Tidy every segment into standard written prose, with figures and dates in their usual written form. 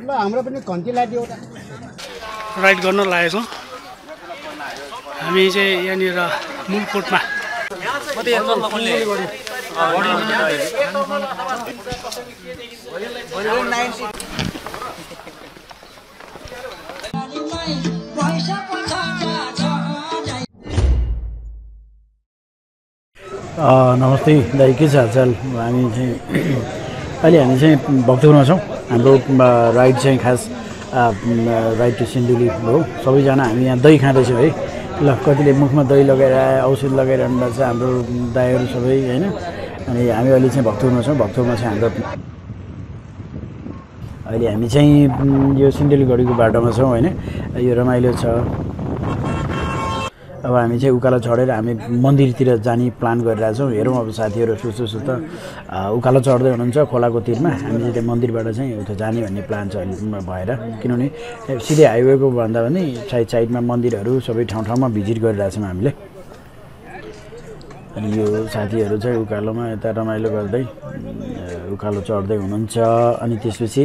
ल हाम्रो पनि घन्टी लाग्यो एउटा राइड गर्न लागेको छौँ हामी चाहिँ यहाँनिर मुलकोटमा नमस्ते दाइ के छ हालचाल हामी चाहिँ अहिले हामी चाहिँ भक्तपुरमा छौँ हाम्रो राइड चाहिँ खास राइड टु सिन्धुली हो सबैजना हामी यहाँ दही खाँदैछौँ है ल कतिले मुखमा दही लगाएर औषध लगाइरहनु भएको छ हाम्रो दाइहरू सबै होइन अनि हामी अहिले चाहिँ भक्तपुरमा छौँ भक्तपुरमा चाहिँ हाम्रो अहिले हामी चाहिँ यो सिन्धुलीगढीको बाटोमा छौँ होइन यो रमाइलो छ अब हामी चाहिँ उकालो चढेर हामी मन्दिरतिर जाने प्लान गरिरहेछौँ हेरौँ अब साथीहरू सुस्त उकालो चढ्दै हुनुहुन्छ खोलाको तिरमा हामी चाहिँ त्यो मन्दिरबाट चाहिँ उता जाने भन्ने प्लान छ भएर किनभने सिधै हाइवेको भन्दा पनि साइडमा मन्दिरहरू सबै ठाउँमा भिजिट गरिरहेछौँ हामीले अनि यो साथीहरू चाहिँ उकालोमा यता रमाइलो गर्दै उकालो चढ्दै हुनुहुन्छ अनि त्यसपछि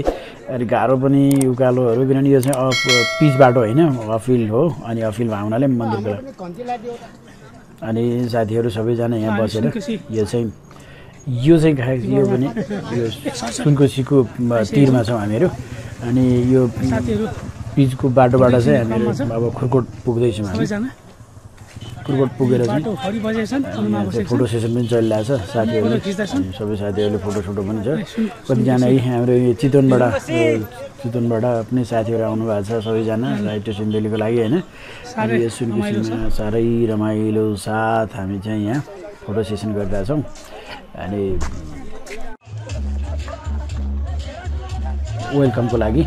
अलिक गाह्रो पनि उकालोहरू किनभने यो चाहिँ पिच बाटो होइन अफिल हो अनि अफिलमा हुनाले मन्दिरको अनि साथीहरू सबैजना यहाँ बसेर यो चाहिँ यो पनि यो सुनकोसीको तिरमा छौँ हामीहरू अनि यो पिचको बाटोबाट चाहिँ हामीहरू अब खुर्कोट पुग्दैछौँ हामी खुर्कोट पुगेर चाहिँ फोटो सेसन पनि चलिरहेछ साथीहरूले सबै साथीहरूले फोटोसोटो पनि छ कतिजना हाम्रो यो चितवनबाट पनि साथीहरू आउनु भएको छ सबैजना राइड टु सिन्धुलीको लागि होइन यो सुनकोसीमा साह्रै रमाइलो साथ हामी चाहिँ यहाँ फोटो सेसन गरिरहेछौँ अनि वेलकमको लागि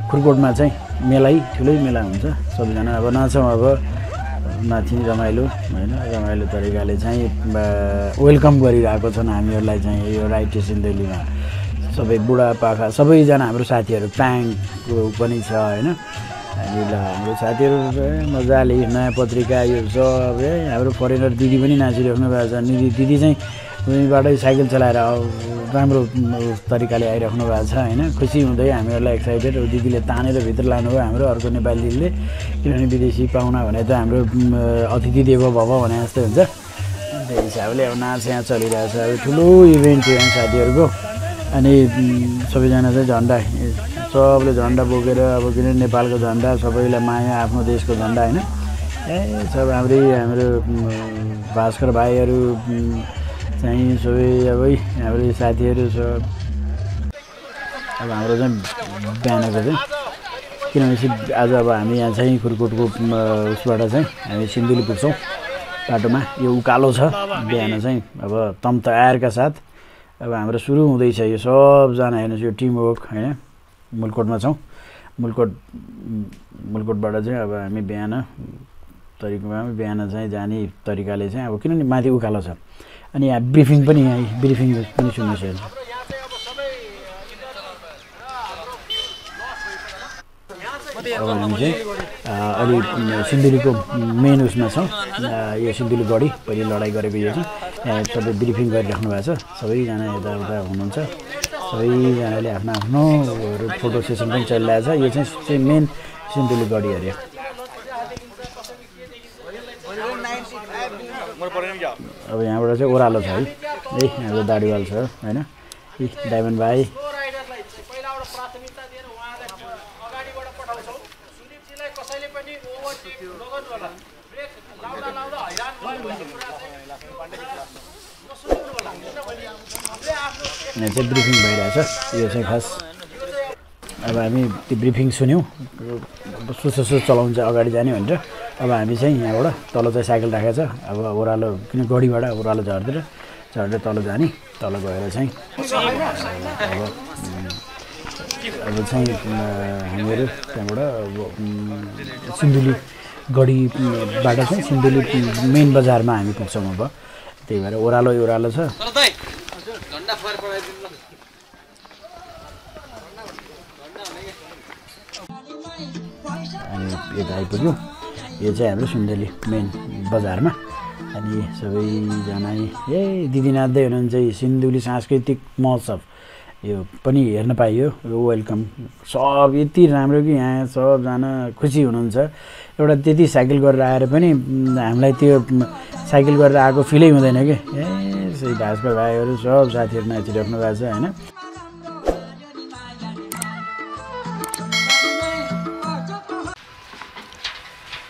खुर्कोटमा चाहिँ ठुलै मेला हुन्छ सबैजना अब नाच्छौँ अब माथि रमाइलो होइन रमाइलो तरिकाले चाहिँ वेलकम गरिरहेको छन् हामीहरूलाई चाहिँ यो राइड टु सिन्धुलीमा सबै बुढापाका सबैजना हाम्रो साथीहरू प्याङको पनि छ होइन अनि ल हाम्रो साथीहरू मजाले नयाँ पत्रिका यो सब हाम्रो फरेनर दिदी पनि नाचिराख्नु भएको छ दिदी चाहिँ उनीबाटै साइकल चलाएर राम्रो तरिकाले आइराख्नु भएको छ होइन खुसी हुँदै हामीहरूलाई एक्साइटेड दिदीले तानेर भित्र लानुभयो हाम्रो अर्को नेपाली दिदीले किनभने विदेशी पाहुना भने त हाम्रो अतिथि देवो भव भने जस्तै हुन्छ त्यही हिसाबले अब नाच यहाँ चलिरहेछ अब ठुलो इभेन्ट थियो यहाँ साथीहरूको अनि सबैजना चाहिँ झन्डा सबले झन्डा बोकेर अब किनभने नेपालको झन्डा सबैलाई माया आफ्नो देशको झन्डा होइन सब हाम्रो भास्कर भाइहरू चाहिँ सबै अब हाम्रो साथीहरू छ अब हाम्रो चाहिँ बिहानको चाहिँ किनभने आज अब हामी यहाँ चाहिँ खुर्कोटको उसबाट चाहिँ हामी सिन्धुली पुग्छौँ बाटोमा यो उकालो छ बिहान चाहिँ अब तम तयारका साथ अब हाम्रो सुरु हुँदैछ यो सबजना हेर्नुहोस् यो टिमवर्क होइन मुलकोटमा छौँ मुलकोटबाट चाहिँ अब हामी बिहान चाहिँ जाने तरिकाले चाहिँ अब किनभने माथि उकालो छ अनि यहाँ ब्रिफिङ पनि सुन्नुहोस् हेर्नु अब हामी चाहिँ अलि सिन्धुलीको मेन उसमा छौँ यो सिन्धुलीगढी पहिले लडाइँ गरेको यो छ यहाँ सबै ब्रिफिङ गरिराख्नु भएको छ सबैजना यताउता हुनुहुन्छ सबैजनाले आफ्नो फोटो सेसन पनि चलिरहेको छ यो चाहिँ मेन सिन्धुलीगढी अरे अब यहाँबाट चाहिँ ओह्रालो छ है हाम्रो दाडीवाल छ होइन डायमन्ड भाइ यहाँ चाहिँ ब्रिफिङ भइरहेछ यो चाहिँ खास अब हामी त्यो ब्रिफिङ सुन्यौँ सुसो चलाउनु चाहिँ अगाडि जाने भनेर अब हामी चाहिँ यहाँबाट तल चाहिँ साइकल राखेको छ अब ओह्रालो किन गढीबाट ओह्रालो झरेर तल जाने तल गएर चाहिँ अब चाहिँ हामीहरू त्यहाँबाट सिन्धुली गढीबाट चाहिँ सिन्धुली मेन बजारमा हामी पुग्छौँ अब त्यही भएर ओह्रालो छ अनि यता आइपुग्यो यो चाहिँ हाम्रो सिन्धुली मेन बजारमा अनि सबैजना दिदी नाच्दै हुनुहुन्छ सिन्धुली सांस्कृतिक महोत्सव यो पनि हेर्न पाइयो वेलकम सब यति राम्रो कि यहाँ सबजना खुसी हुनुहुन्छ एउटा त्यति साइकल गरेर आएर पनि हामीलाई त्यो साइकल गरेर आएको फिलै हुँदैन कि सही भाजपा भाइहरू सब साथीहरू नाचिराख्नु भएको छ होइन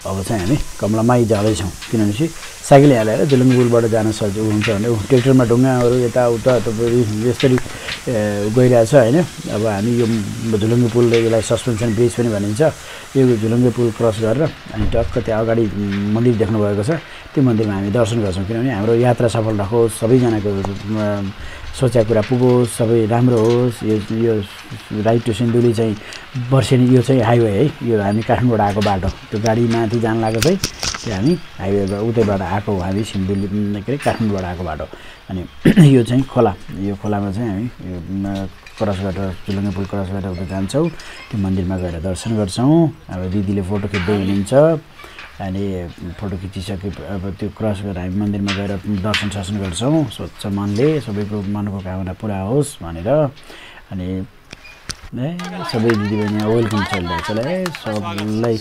अब चाहिँ हामी कमलामाई जाँदैछौँ किनभने साइकल हालेर झुलुङ्गे पुलबाट जान सजिलो हुन्छ भने ट्र्याक्टरमा ढुङ्गाहरू यताउता तपाईँ यसरी गइरहेछ होइन अब हामी यो झुलुङ्गे पुल यसलाई सस्पेन्सन ब्रिज पनि भनिन्छ यो झुलुङ्गे पुल क्रस गरेर अनि टक्क त्यहाँ अगाडि मन्दिर देख्नुभएको छ त्यो मन्दिरमा हामी दर्शन गर्छौँ किनभने हाम्रो यात्रा सफल रहोस् सबैजनाको सोचेको कुरा पुगोस् सबै राम्रो होस् यो राइट टु सिन्धुली चाहिँ वर्षेनी यो चाहिँ हाइवे है यो हामी काठमाडौँबाट आएको बाटो त्यो गाडी माथि जान लागेको चाहिँ त्यो हामी हाइवे उतैबाट आएको हामी सिन्धुली के अरे काठमाडौँबाट आएको बाटो अनि यो चाहिँ खोला यो खोलामा चाहिँ हामी क्रस गरेर झुलुङ्गे पुल क्रस गरेर उता जान्छौँ त्यो मन्दिरमा गएर दर्शन गर्छौँ अब दिदीले फोटो खिच्दै हुनुहुन्छ अनि फोटो खिचिसके अब त्यो क्रस गरेर हामी मन्दिरमा गएर दर्शन सर्शन गर्छौँ स्वच्छ मनले सबैको मनको कामना पुरा होस् भनेर अनि सबै दिदीबहिनी वेलकम चलिरहेको छ सबलाई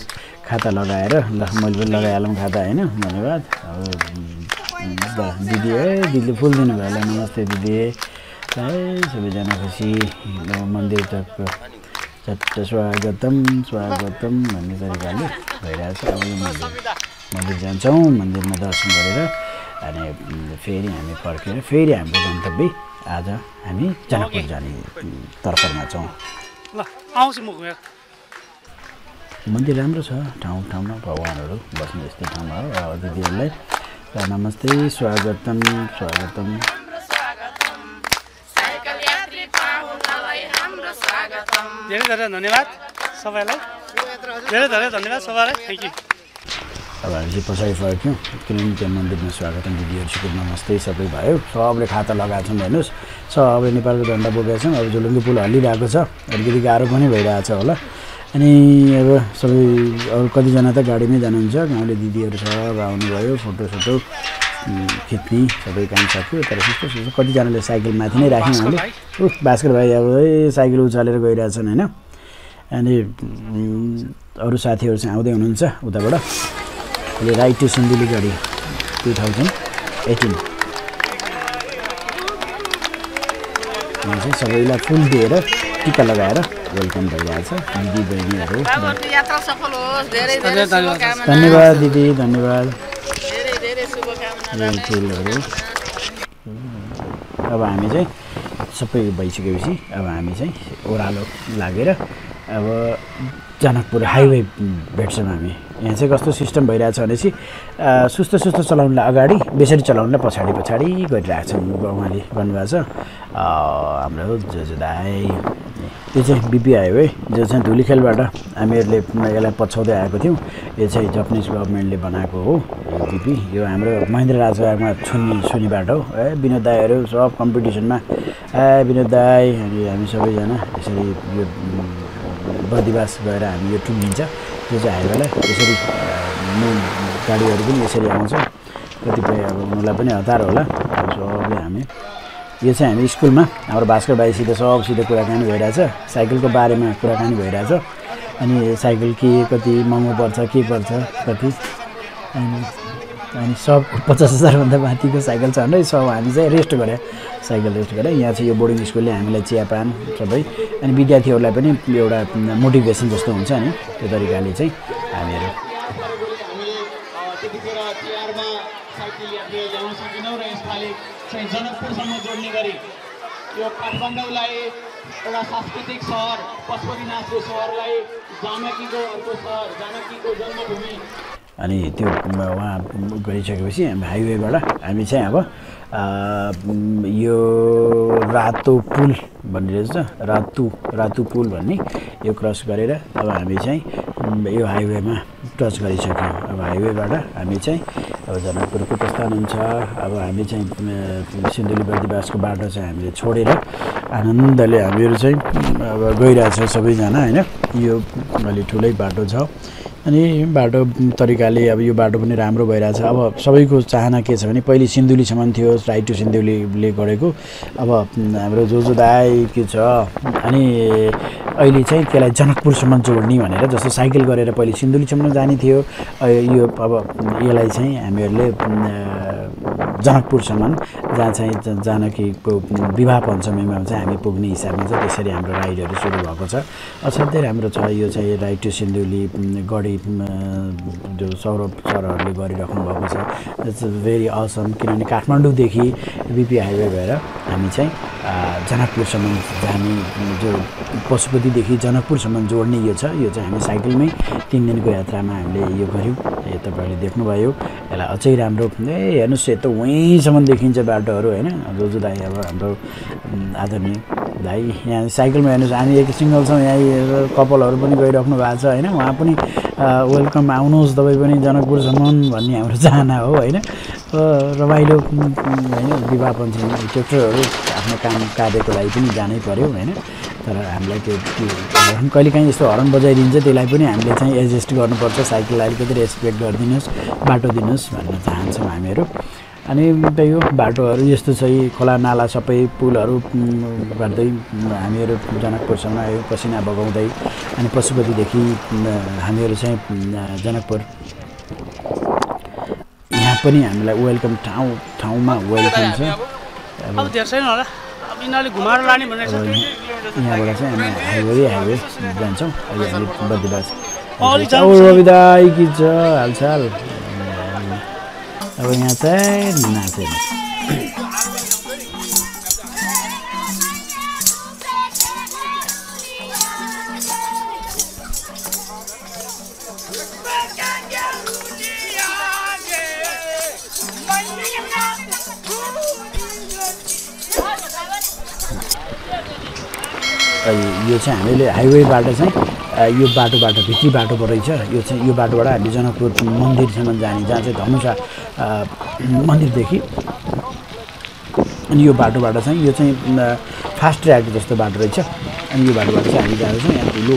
खाता लगाएर ल मैले पनि लगाइहालौँ खाता होइन धन्यवाद अब दिदी दिदीले फुल दिनुभयो होला नमस्ते दिदी सबैजना खुसी मन्दिर तक चट्ट स्वागतम भन्ने तरिकाले भइरहेछ अब मन्दिर जान्छौँ मन्दिरमा दर्शन गरेर अनि फेरि हामी फर्केर फेरि हाम्रो गन्तव्य आज हामी जनकपुर जाने तर्फमा छौँ ल आउँछु म घुमेर मन्दिर राम्रो छ ठाउँमा भगवानहरू बस्ने यस्तो ठाउँमा हो दिदीहरूलाई नमस्ते स्वागतम धेरै धेरै धन्यवाद सबैलाई धेरै धेरै धन्यवाद सबैलाई थ्याङ्क यू अब हामी चाहिँ पछाडि फर्क्यौँ किनभने त्यहाँ मन्दिरमा स्वागतम दिदीहरूसित नमस्ते सबै भयो सबले खाता लगाएको छौँ हेर्नुहोस् सबै नेपालको झन्डा बोकेको छौँ अब झुलुङ्गे पुल हल्लिरहेको छ अलिकति गाह्रो पनि भइरहेको छ होला अनि अब सबै अरू कतिजना त गाडीमै जानुहुन्छ गाउँले दिदीहरू सब आउनुभयो फोटो खिच्ने सबै काम सक्यो तर त्यस्तो कतिजनाले साइकल माथि नै राख्यौँ हामीले भास्कर भाइ अब साइकल उचालेर गइरहेछन् होइन अनि अरू साथीहरू चाहिँ आउँदै हुनुहुन्छ उताबाट अहिले राइट टु सिन्धुली गाडी 2018 चाहिँ सबैलाई फुल दिएर टिका लगाएर वेलकम भइरहेछ दिदी बहिनीहरू धन्यवाद दिदी धन्यवाद फुलहरू अब हामी चाहिँ सबै भइसकेपछि अब हामी चाहिँ ओह्रालो लागेर अब जनकपुर हाइवे भेट्छौँ हामी यहाँ चाहिँ कस्तो सिस्टम भइरहेछ भनेपछि सुस्त चलाउनुलाई अगाडि बेसरी चलाउनुलाई पछाडि गरिरहेको छ उहाँले गर्नुभएको छ हाम्रो दाइ त्यो चाहिँ बिपी हाइवे जो चाहिँ धुलीखेलबाट हामीहरूले यसलाई पछ्याउँदै आएको थियौँ यो चाहिँ जापानिज गभर्मेन्टले बनाएको हो बिपी यो हाम्रो महेन्द्र राजमार्गमा छुनी बाटो है विनोद दाईहरू सब कम्पिटिसनमा विनोद दाई अनि हामी सबैजना यसरी यो बर्दिवास गएर हामी यो टुङ्गिन्छ त्यो चाहिँ हाइवेलाई यसरी गाडीहरू पनि यसरी आउँछ कतिपय अब उनीहरूलाई पनि हतार होला सबले हामी यो चाहिँ हामी स्कुलमा हाम्रो भास्कर भाइसित सबसित कुराकानी भइरहेछ साइकलको बारेमा कुराकानी भइरहेछ अनि साइकल के कति महँगो पर्छ के पर्छ कति अनि सब 50,000 माथिको साइकल छ भने सब हामी चाहिँ साइकल रेस्ट गरेँ यहाँ चाहिँ यो बोर्डिङ स्कुलले हामीलाई चियापान सबै अनि विद्यार्थीहरूलाई पनि एउटा मोटिभेसन जस्तो हुन्छ नि त्यो तरिकाले चाहिँ हामीहरू जनकपुरसम्म जोड्ने गरी यो काठमाडौँलाई एउटा सांस्कृतिक सहर पशुपतिनाथको सहरलाई जानकीको अर्को सहर जानकीको जन्मभूमि अनि त्यो उहाँ गरिसकेपछि हाइवेबाट हामी चाहिँ अब यो रातो पुल भन्ने रहेछ रातु पुल भन्ने यो क्रस गरेर अब हामी चाहिँ यो हाइवेमा टच गरिसक्यौँ अब हाइवेबाट हामी चाहिँ अब जनकपुरको प्रस्थान हुन्छ अब हामी चाहिँ सिन्धुली बर्दिवासको बाटो चाहिँ हामीले छोडेर आनन्दले हामीहरू चाहिँ अब गइरहेछ सबैजना होइन यो अलि ठुलै बाटो छ अनि बाटो तरिकाले अब यो बाटो पनि राम्रो भइरहेछ। अब सबैको चाहना के छ भने पहिले सिन्धुलीसम्म थियो, राइट टु सिन्धुलीले गरेको। अब हाम्रो जो दाइ के छ अनि अहिले चाहिँ त्यसलाई जनकपुरसम्म जोड्ने भनेर, जस्तो साइकल गरेर पहिले सिन्धुलीसम्म जाने थियो, यो अब यसलाई चाहिँ हामीहरूले जनकपुरसम्म जहाँ चाहिँ जानकीको विवाह पञ्चमीमा चाहिँ हामी पुग्ने हिसाबमा चाहिँ त्यसरी हाम्रो राइडहरू सुरु भएको छ। असाध्यै राम्रो छ यो चाहिँ राइड टु सिन्धुली गढी जो सौरभ सरहरूले गरिराख्नु भएको छ। इट्स भेरी असम, किनभने काठमाडौँदेखि बिपी हाइवे भएर हामी चाहिँ जनकपुरसम्म जाने, जो पशुपतिदेखि जनकपुरसम्म जोड्ने यो छ। यो चाहिँ हामी साइकलमै 3 दिनको यात्रामा हामीले यो गऱ्यौँ। यो तपाईँहरूले देख्नुभयो। यसलाई अझै राम्रो हेर्नुहोस्, यता वहीँसम्म देखिन्छ बाटोहरू होइन। जो दाइ अब हाम्रो आदरणीय दाइ यहाँ साइकलमा हेर्नुहोस्, हामी एक सिङ्गल छौँ, यहाँ कपालहरू पनि गइराख्नु भएको छ होइन। उहाँ पनि वेलकम, आउनुहोस् तपाईँ पनि जनकपुरसम्म भन्ने हाम्रो चाहना हो होइन। रमाइलो होइन, विवाह पञ्चमीमा ट्र्याक्टरहरू आफ्नो काम कार्यको लागि पनि जानै पर्यो होइन। तर हामीलाई त्यो हर्न कहिलेकाहीँ यस्तो हर्न बजाइदिन्छ, त्यसलाई पनि हामीले चाहिँ एडजस्ट गर्नुपर्छ। साइकललाई अलिकति रेस्पेक्ट गरिदिनुहोस्, बाटो दिनुहोस् भन्न चाहन्छौँ हामीहरू। अनि त्यही हो, बाटोहरू यस्तो चाहिँ खोला नाला सबै पुलहरू गर्दै हामीहरू जनकपुरसम्म आयो पसिना बगाउँदै। अनि पशुपतिदेखि हामीहरू चाहिँ जनकपुर, यहाँ पनि हामीलाई वेलकम, ठाउँमा वेलकम छ। अब धेरै छैन होला, अब यिनीहरूले घुमाएर लाने भनेर यहाँबाट चाहिँ हामी हाइवे जान्छौँ। अहिले हामी बद्रीबास रविदाई कि छ हालचाल। अब यहाँ चाहिँ नाचेन यो चाहिँ हामीले हाइवेबाट चाहिँ यो बाटोबाट भित्री बाटो रहेछ। यो चाहिँ यो बाटोबाट हामी जनकपुर मन्दिरसम्म जाने, जहाँ चाहिँ धनुषा मन्दिरदेखि। अनि यो बाटोबाट चाहिँ यो चाहिँ फास्ट ट्र्याक जस्तो बाटो रहेछ। अनि यो बाटोबाट चाहिँ हामी जाँदैछौँ। यहाँ ठुलो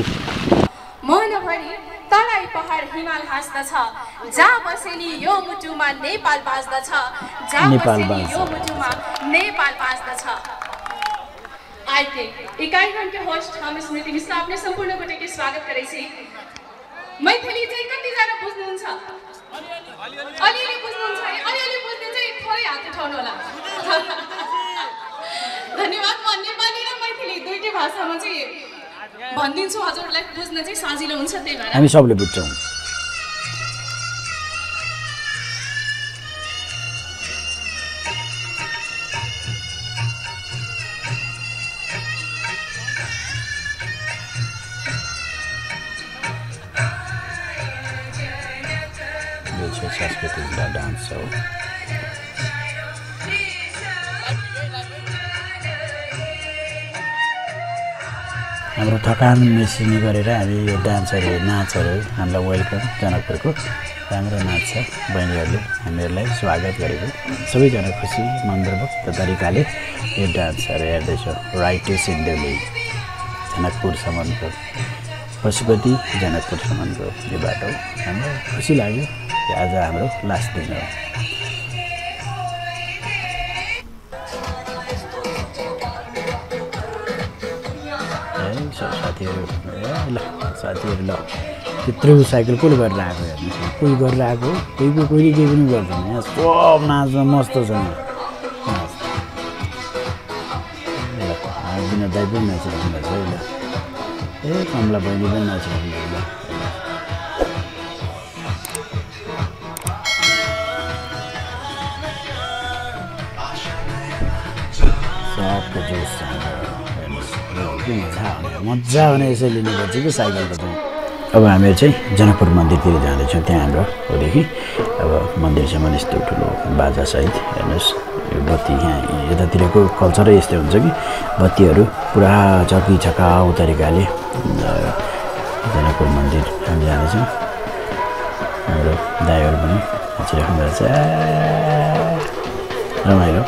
मनभरि तराई पहाड हिमाल हाँस्दछ, जहाँ बसेली यो मुटुमा नेपाल बाँच्दछ, जहाँ बसेली यो मुटुमा नेपाल बाँच्दछ। आइके ई कार्यक्रम के होस्ट हम स्मृति मिश्रा अपने संपूर्ण गोटे के स्वागत करे छी। मैथिली चाहिँ कति जना बुझ्नुहुन्छ? अलिअलि बुझ्नुहुन्छ है? अलिअलि बुझ्ने चाहिँ थोरै हात उठाउनु होला। धन्यवाद। म नेपाली र मैथिली दुईटै भाषामा चाहिँ भनिदिन्छु, हजुरलाई बुझ्न चाहिँ सजिलो हुन्छ, त्यही भएर हामी सबले बुझ्छौँ। सांस्कृतिक डान्स हो। हाम्रो थकान मिसिने गरेर हामी यो डान्सहरू नाचहरू हामीलाई वेलकम। जनकपुरको राम्रो नाच छ, बहिनीहरूले हामीहरूलाई स्वागत गरेको। सबैजना खुसी मन्दरभक्त तरिकाले यो डान्सहरू हेर्दैछौँ। राइट टु सिन्धुली जनकपुरसम्मको, पशुपति जनकपुरसम्मको यो बाटो हामीलाई खुसी लाग्यो। आज हाम्रो लास्ट दिन हो। साथीहरू ल त्यत्रो साइकल कसले गरेर आएको हेर्नुहोस्, कोही गरेर आएको, कोही केही पनि गर्दैन। यहाँ सब नाच्न मस्त छ। विनोद दाइ पनि नाचिराख्नु भएको छ। ल ए कमला बहिनी पनि नाचिराख्नु भएको छ। सबको जोस छ। मजा आउने यसै लिनुपर्छ कि साइकलको चाहिँ। अब हामीहरू चाहिँ जनकपुर मन्दिरतिर जाँदैछौँ। त्यहाँ हाम्रो होदेखि अब मन्दिरसम्म यस्तो ठुलो बाजासहित हेर्नुहोस्। यो बत्ती यहाँ यतातिरको कल्चरै यस्तै हुन्छ कि बत्तीहरू पुरा चकिचकाउ तरिकाले जनकपुर मन्दिर हामी जाँदैछौँ। हाम्रो दाइहरू पनि नाचिराख्नु भएको छ। रमाइलो।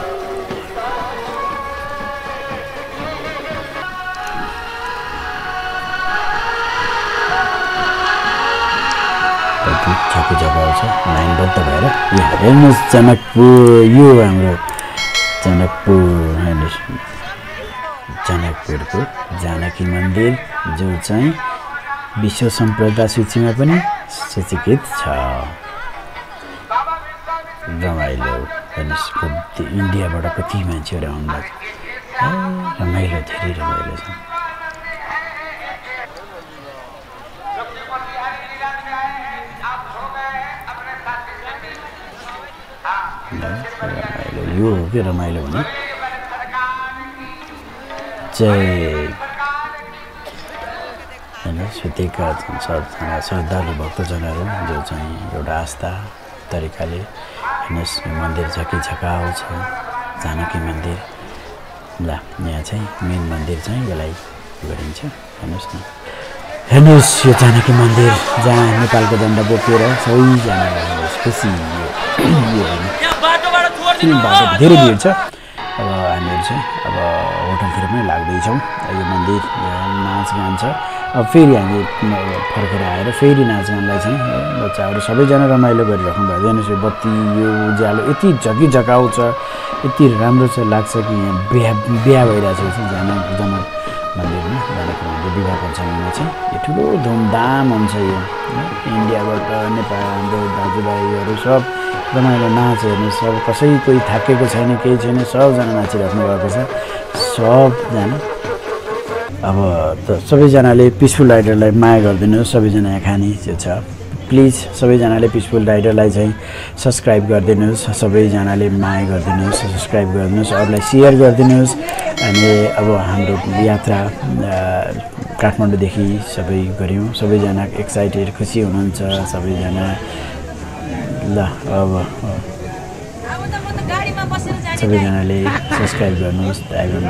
लाइनबद्ध भएर यहाँ हेर्नुहोस् जनकपुर यो हाम्रो जनकपुर हेर्नुहोस् जनकपुरको जानकी मन्दिर जो चाहिँ विश्व सम्पदा सूचीमा पनि सूचीकृत छ रमाइलो हेर्नुहोस् कति इन्डियाबाट कति मान्छेहरू आउनुभएको रमाइलो धेरै रमाइलो छ यो हो कि रमाइलो भने चाहिँ होइन सुतेका श्रद्धालु भक्तजनहरू जो चाहिँ एउटा आस्था तरिकाले हेर्नुहोस् मन्दिर झकिझकाउ छ जानकी मन्दिर ल यहाँ चाहिँ मेन मन्दिर चाहिँ यसलाई गरिन्छ हेर्नुहोस् न हेर्नुहोस् यो जानकी मन्दिर जहाँ नेपालको झन्डा बोकेर सबैजना हेर्नुहोस् खुसी बाटो धेरै भिड छ अब हामीहरू चाहिँ अब होटलतिर पनि लाग्दैछौँ यो मन्दिर नाचगान छ अब फेरि हामी फर्केर आएर फेरि नाचगानलाई चाहिँ बच्चाहरू सबैजना रमाइलो गरिराख्नु भएको हेर्नुहोस् यो बत्ती यो उज्यालो यति झकिझकाउ छ यति राम्रो चाहिँ लाग्छ कि यहाँ बिहा भइरहेको छ जनक मन्दिरमा जनक मन्दिर विवाह पञ्चमीमा चाहिँ यो ठुलो धुमधाम हुन्छ यो इन्डियाबाट नेपाल हाम्रो दाजुभाइहरू सब रमाइलो नाच हेर्नुहोस् सब कसै कोही थाकेको छैन केही छैन सबजना नाचिराख्नु भएको छ सबजना अब त सबैजनाले पिसफुल राइडरलाई माया गरिदिनुहोस् सबैजना यहाँ खाने त्यो छ प्लिज सबैजनाले पिसफुल राइडरलाई चाहिँ सब्सक्राइब गरिदिनुहोस् सबैजनाले माया गरिदिनुहोस् सब्सक्राइब गरिदिनुहोस् अरूलाई सेयर गरिदिनुहोस् अनि अब हाम्रो यात्रा काठमाडौँदेखि सबै गऱ्यौँ सबैजना एक्साइटेड खुसी हुनुहुन्छ सबैजना ल अब सबैजनाले सब्सक्राइब गर्नुहोस् ड्राइभर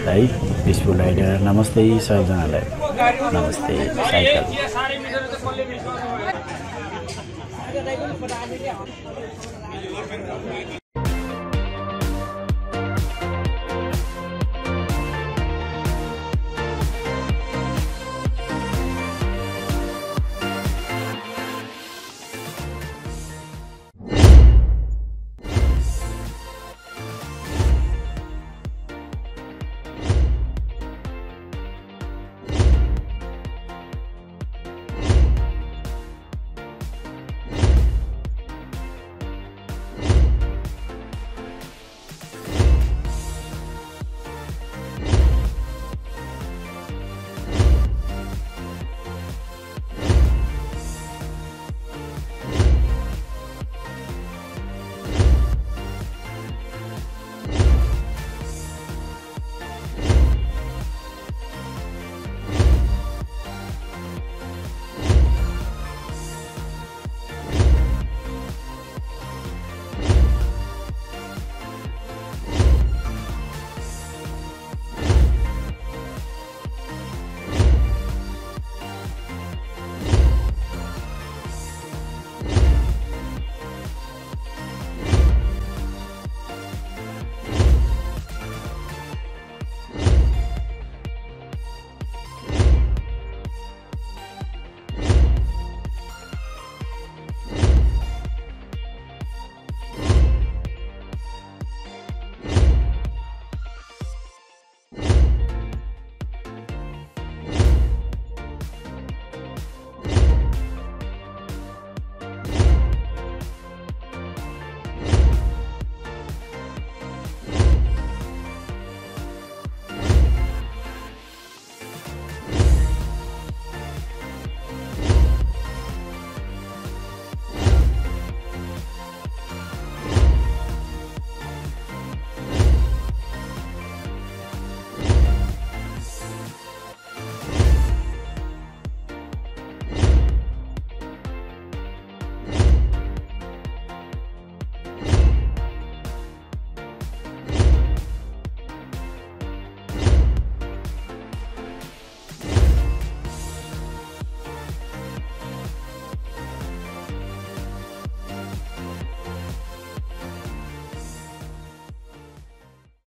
भाइ है पिसफुल राइडर नमस्ते सबैजनालाई नमस्ते साइकल